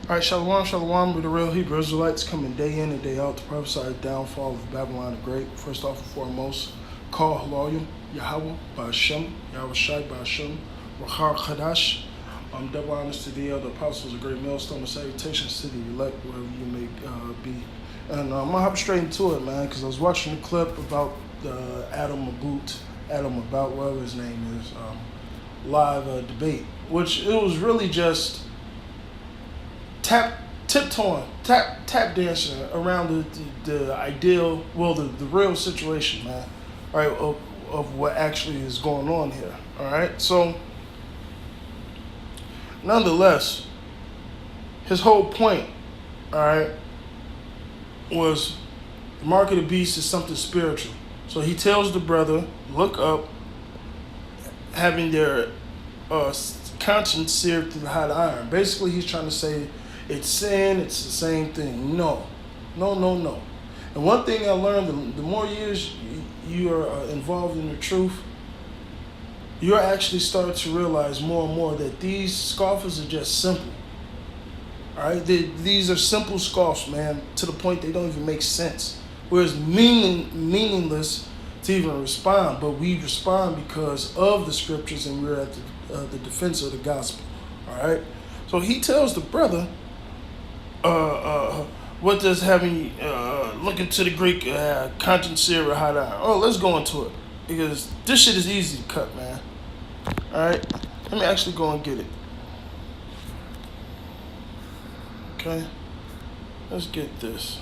All right, Shalom, Shalom, we're the real Hebrew Israelites coming day in and day out to prophesy the downfall of Babylon the Great. First off and foremost, call Haloyim, Yahweh, Ba'ashem, Yahweh Shai, Ba'ashem, Rachar Chadash. Double honors to the other apostles, a great millstone, and salutations to the elect, wherever you may be. And I'm going to hop straight into it, man, because I was watching the clip about Adam About, whatever his name is, live debate, which it was really just tap dancing around the ideal, well, the real situation, man, all right, of what actually is going on here, all right? So, nonetheless, his whole point, all right, was the mark of the beast is something spiritual. So he tells the brother, look up, having their conscience seared through the hot iron. Basically, he's trying to say, it's sin, it's the same thing. No. And one thing I learned, the more years you are involved in the truth, you're actually starting to realize more and more that these scoffers are just simple. All right? These are simple scoffs, man, to the point they don't even make sense. Whereas meaningless to even respond, but we respond because of the scriptures and we're at the defense of the gospel. All right? So he tells the brother, what does having look into the Greek conscience seared hot iron? Oh, let's go into it because this shit is easy to cut, man. All right, let me actually go and get it. Okay, let's get this.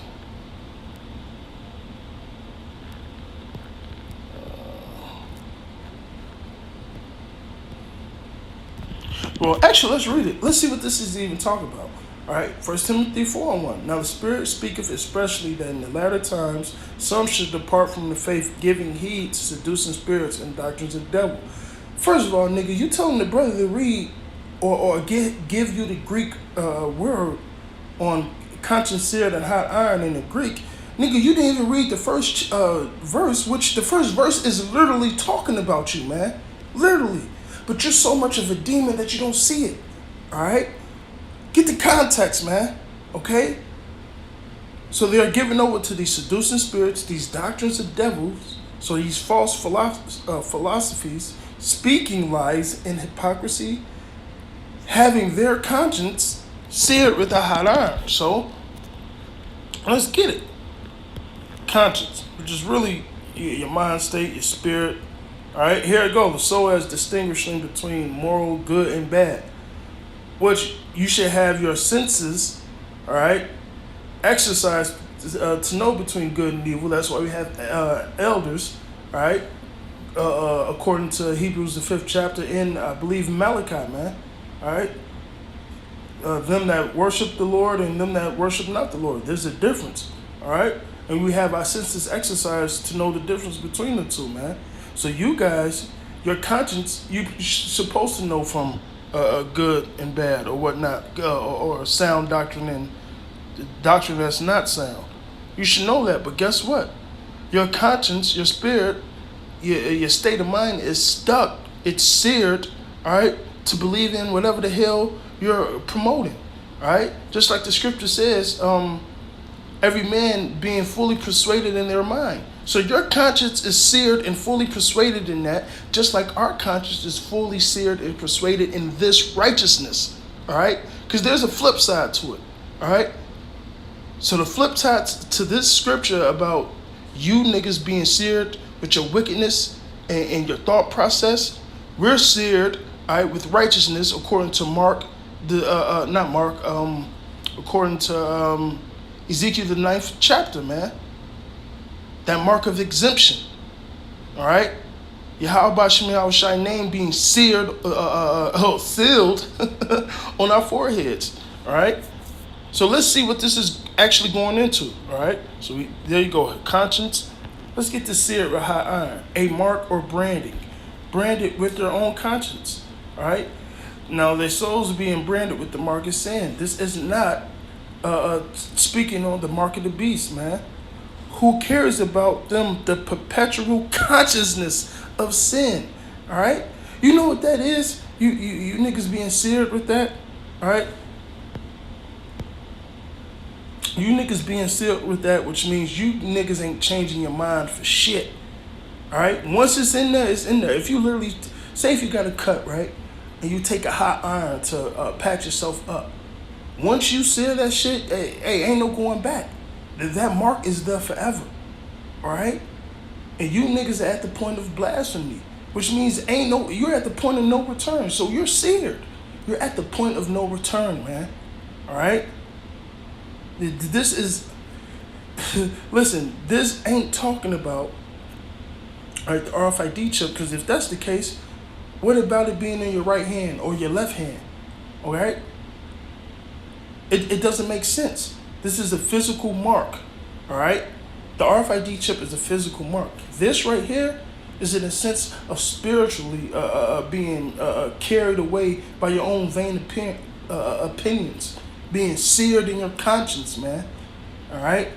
Well, actually, let's read it. Let's see what this is even talking about. All right, 1 Timothy 4:1. Now the Spirit speaketh expressly that in the latter times some should depart from the faith, giving heed to seducing spirits and doctrines of the devil. First of all, nigga, you telling the brother to read or give you the Greek word on conscience seared and hot iron in the Greek. Nigga, you didn't even read the first verse, which the first verse is literally talking about you, man. Literally. But you're so much of a demon that you don't see it. All right? Get the context, man. Okay? So they are given over to these seducing spirits, these doctrines of devils, so these false philosophies, speaking lies and hypocrisy, having their conscience seared with a hot iron. So, let's get it. Conscience, which is really your mind state, your spirit. All right, here it goes. So as distinguishing between moral, good, and bad, which you should have your senses, all right, exercise to know between good and evil. That's why we have elders, all right, according to Hebrews the 5th chapter in, I believe, Malachi, man, all right. Them that worship the Lord and them that worship not the Lord. There's a difference, all right? And we have our senses exercised to know the difference between the two, man. So you guys, your conscience, you're supposed to know from good and bad or whatnot, or sound doctrine and doctrine that's not sound. You should know that, but guess what? Your conscience, your spirit, your state of mind is stuck. It's seared, all right, to believe in whatever the hell you're promoting, all right? Just like the scripture says, every man being fully persuaded in their mind. So your conscience is seared and fully persuaded in that, just like our conscience is fully seared and persuaded in this righteousness, all right? Because there's a flip side to it, all right? So the flip side to this scripture about you niggas being seared with your wickedness and your thought process, we're seared, all right, with righteousness according to according to Ezekiel the 9th chapter, man. That mark of exemption, all right? Yahweh Shem Shai name being seared, sealed on our foreheads, all right? So let's see what this is actually going into, all right? So there you go, conscience. Let's get this seared with hot iron. A mark or branding, branded with their own conscience, all right? Now their souls being branded with the mark of sin. This is not speaking on the mark of the beast, man. Who cares about them, the perpetual consciousness of sin, all right? You know what that is? You niggas being seared with that, all right? You niggas being sealed with that, which means you niggas ain't changing your mind for shit. All right? Once it's in there, it's in there. If you literally, say if you got a cut, right? And you take a hot iron to patch yourself up. Once you seal that shit, hey, ain't no going back. That mark is there forever. All right? And you niggas are at the point of blasphemy, which means you're at the point of no return. So you're seared. You're at the point of no return, man. All right? This is, listen, this ain't talking about, all right, the RFID chip, because if that's the case, what about it being in your right hand or your left hand? All right? It doesn't make sense. This is a physical mark, all right? The RFID chip is a physical mark. This right here is in a sense of spiritually being carried away by your own vain opinions, being seared in your conscience, man, all right?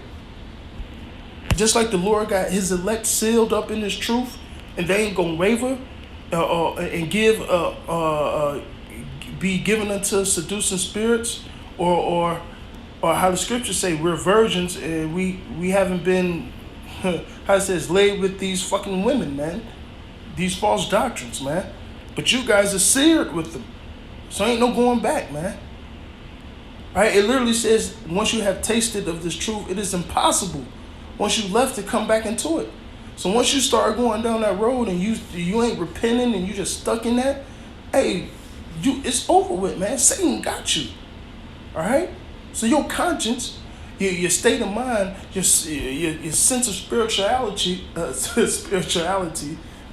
Just like the Lord got his elect sealed up in his truth, and they ain't gonna waver and be given unto seducing spirits, or how the scriptures say we're virgins and we haven't been, how it says, laid with these fucking women, man, these false doctrines, man. But you guys are seared with them, so ain't no going back, man. All right? It literally says once you have tasted of this truth, it is impossible once you left to come back into it. So once you start going down that road and you ain't repenting and you just stuck in that, hey, it's over with, man. Satan got you. All right? So your conscience, your state of mind, your sense of spirituality,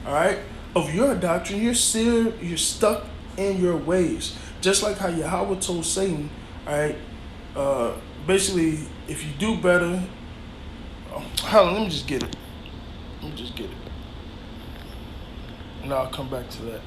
all right, of your doctrine, you're stuck in your ways. Just like how Yahweh told Satan, all right, basically, if you do better, hold on, let me just get it. And I'll come back to that.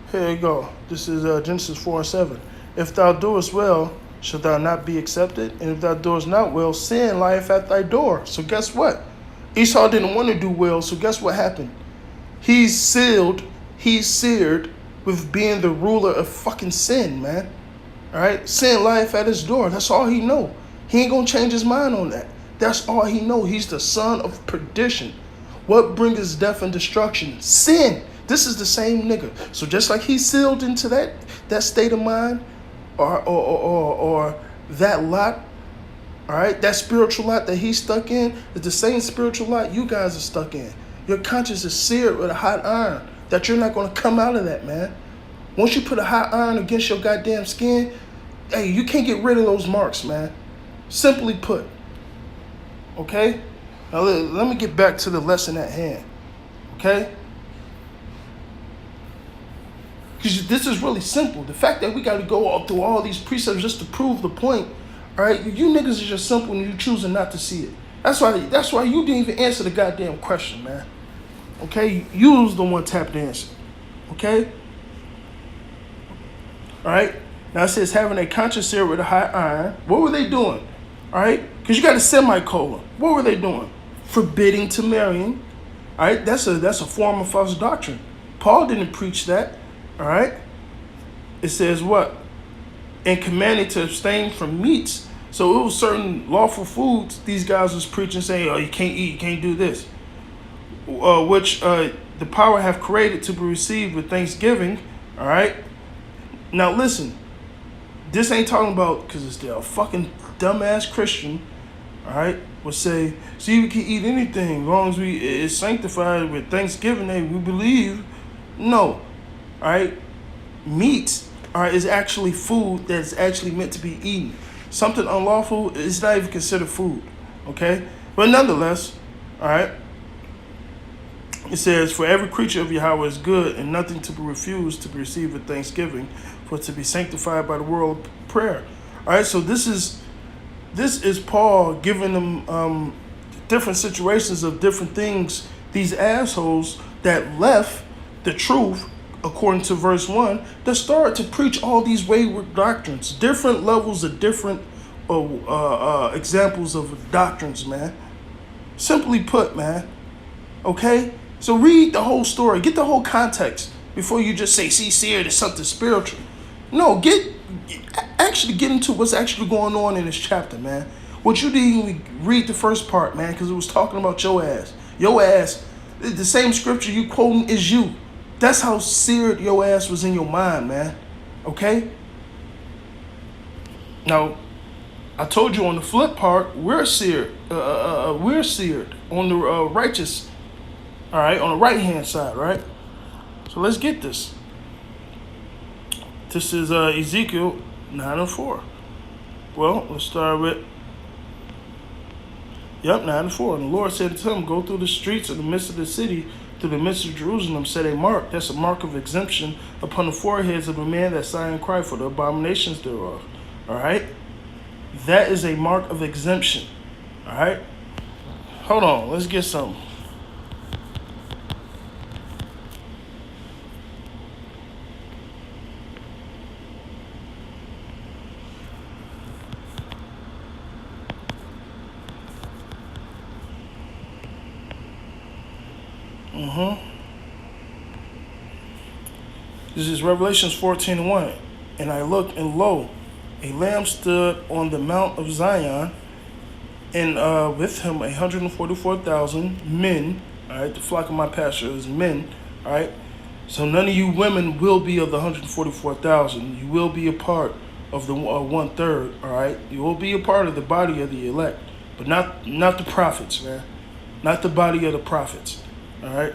Here you go. This is Genesis 4:7. If thou doest well, shalt thou not be accepted? And if thou doest not well, sin lieth at thy door. So guess what? Esau didn't want to do well, so guess what happened? He's seared with being the ruler of fucking sin, man. All right? Sin lieth at his door. That's all he know. He ain't going to change his mind on that. That's all he know. He's the son of perdition. What brings death and destruction? Sin. This is the same nigga. So just like he's sealed into that state of mind or that lot, all right, that spiritual lot that he's stuck in is the same spiritual lot you guys are stuck in. Your conscience is seared with a hot iron that you're not going to come out of that, man. Once you put a hot iron against your goddamn skin, hey, you can't get rid of those marks, man. Simply put. Okay? Now let me get back to the lesson at hand. Okay? Because this is really simple. The fact that we got to go through all these precepts just to prove the point, all right? You niggas is just simple and you choosing not to see it. That's why you didn't even answer the goddamn question, man. Okay? You was the one tapped to answer. Okay? All right? Now it says having a conscience seared with a hot iron. What were they doing? All right? Because you got a semicolon. What were they doing? Forbidding to marrying. All right? That's a form of false doctrine. Paul didn't preach that. All right? It says what? And commanding to abstain from meats. So it was certain lawful foods these guys was preaching, saying, oh, you can't eat, you can't do this. Which the power have created to be received with thanksgiving. All right? Now listen. This ain't talking about, because it's a fucking dumbass Christian, all right, would say, see, we can eat anything as long as it's sanctified with thanksgiving that we believe. No. All right, meat, all right, is actually food that's actually meant to be eaten. Something unlawful is not even considered food, okay? But nonetheless, all right, it says, for every creature of Yahweh is good, and nothing to be refused to be received with thanksgiving, for to be sanctified by the word of prayer. All right, so this is Paul giving them different situations of different things, these assholes that left the truth, according to verse 1, that started to preach all these wayward doctrines, different levels of different examples of doctrines, man. Simply put, man. Okay? So read the whole story. Get the whole context before you just say, see, seared is something spiritual. No, actually get into what's actually going on in this chapter, man. What you didn't even read the first part, man, because it was talking about your ass. Your ass, the same scripture you quoting is you. That's how seared your ass was in your mind, man. Okay? Now, I told you on the flip part, we're seared. We're seared on the righteous. All right, on the right hand side, right? So let's get this. This is Ezekiel 9:4. Well, let's start with 9:4. And the Lord said to him, go through the streets of the midst of the city, through the midst of Jerusalem, set a mark. That's a mark of exemption upon the foreheads of the man that sigh and cry for the abominations thereof. All right? That is a mark of exemption. All right? Hold on. Let's get something. This is Revelations 14:1. And I looked, and lo, a lamb stood on the mount of Zion, and with him 144,000 men. All right, the flock of my pasture is men. All right, so none of you women will be of the 144,000. You will be a part of the 1/3. All right, you will be a part of the body of the elect, but not the prophets, man. Not the body of the prophets. All right.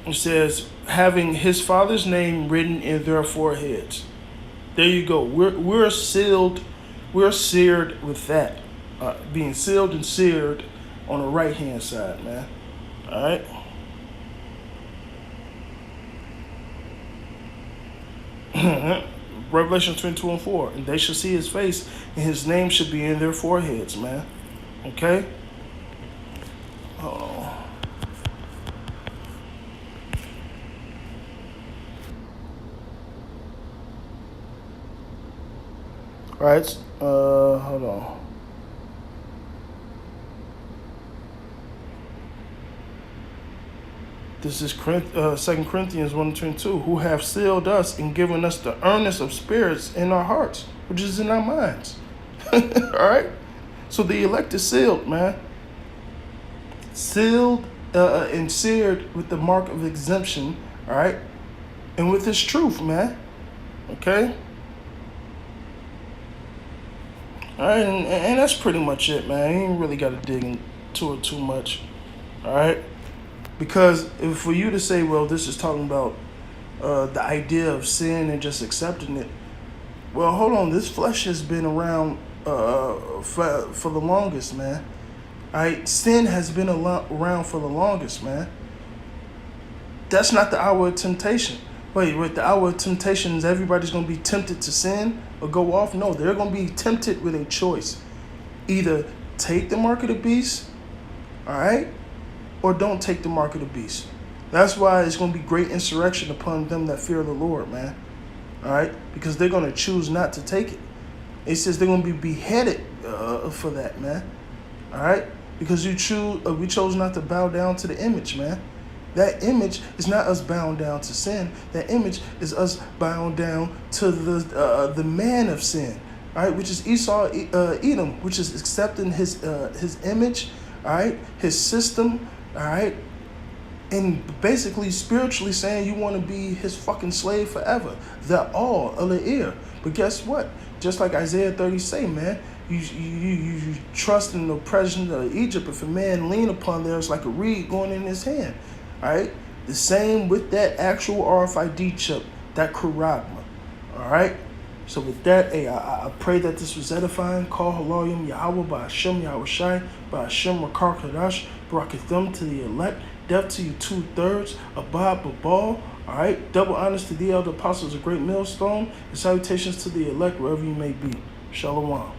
It says, having his father's name written in their foreheads. There you go. We're sealed. We're seared with that. Being sealed and seared on the right hand side, man. All right. Revelation 22:4. And they shall see his face, and his name should be in their foreheads, man. Okay. Hold on. All right, hold on. This is 2 Corinthians 1:22, who have sealed us and given us the earnest of spirits in our hearts, which is in our minds. All right? So the elect is sealed, man. Sealed and seared with the mark of exemption, all right? And with this truth, man. Okay? All right, and that's pretty much it, man. You ain't really got to dig into it too much, all right? Because if for you to say, well, this is talking about the idea of sin and just accepting it, well, hold on. This flesh has been around for the longest, man. All right? Sin has been around for the longest, man. That's not the hour of temptation. Wait, the hour of temptation is everybody's going to be tempted to sin or go off? No, they're going to be tempted with a choice. Either take the mark of the beast, all right, or don't take the mark of the beast. That's why it's going to be great insurrection upon them that fear the Lord, man, all right, because they're going to choose not to take it. It says they're going to be beheaded for that, man, all right, because we chose not to bow down to the image, man. That image is not us bound down to sin. That image is us bound down to the man of sin, all right, which is Esau, Edom, which is accepting his image, all right, his system, all right, and basically spiritually saying you want to be his fucking slave forever. The all of the ear. But guess what? Just like Isaiah 30 say, man, you trust in the oppression of Egypt. If a man lean upon there, it's like a reed going in his hand. All right, the same with that actual RFID chip, that charagma. All right, so with that, hey, I pray that this was edifying. Call Halayim Yahweh by Hashem Yahweh Shai, by Hashem Rakar Kadash, Barakathem to the elect, death to you 2/3, Abad Babal. All right, double honors to the elder apostles, a great millstone, and salutations to the elect wherever you may be. Shalom.